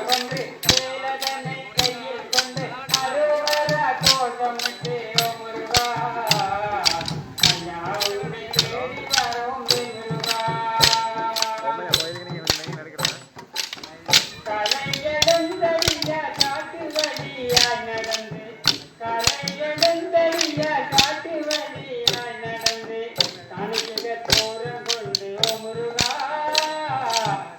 வந்து வேலதனை கையில் கொண்டு அருவர கோஷமிட்டு ஓ முருகா ஐயா உன்னை தேடி வரோம் முருகா கலையெழுந்தறிய காட்டு வழியாய் நடந்து கலையெழுந்தறிய காட்டு வழியாய் நடந்து காணிக்க தோரம் கொண்டு ஓ முருகா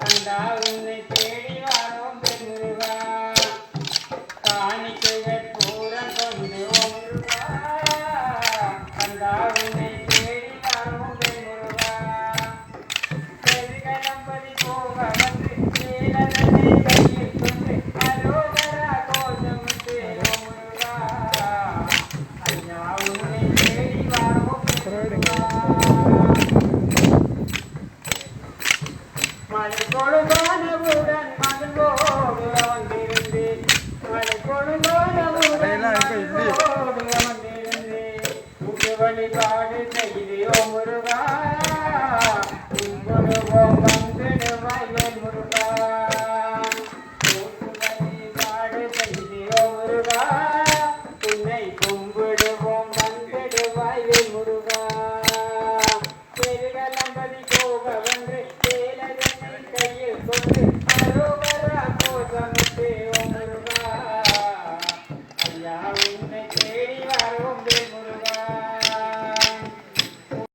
கண்டா உன்னை தேடி வரோம் முருகா காணிக்க தோரம் கொண்டு ஓ முருகா கண்டா உன்னை தேடி வரோம் முருகா கலம்பதி போக வந்து வேலதனை கையில் கொண்டு அரோகரா கோஷமிட்டு ஓ முருகா ஐயா உன்னை தேடி வரோம் மலை கொடுகானவுடன் மகிழ்வோடு வந்திருந்து மலை கொடுகானவுடன் மகிழ்வோடு வந்திருந்து உக்கு வழிபாடு செய்து ஓ முருகா உங்களுவோம் வந்துடுவாய் முருகா உக்கு வழிபாடு செய்து ஓ முருகா உன்னை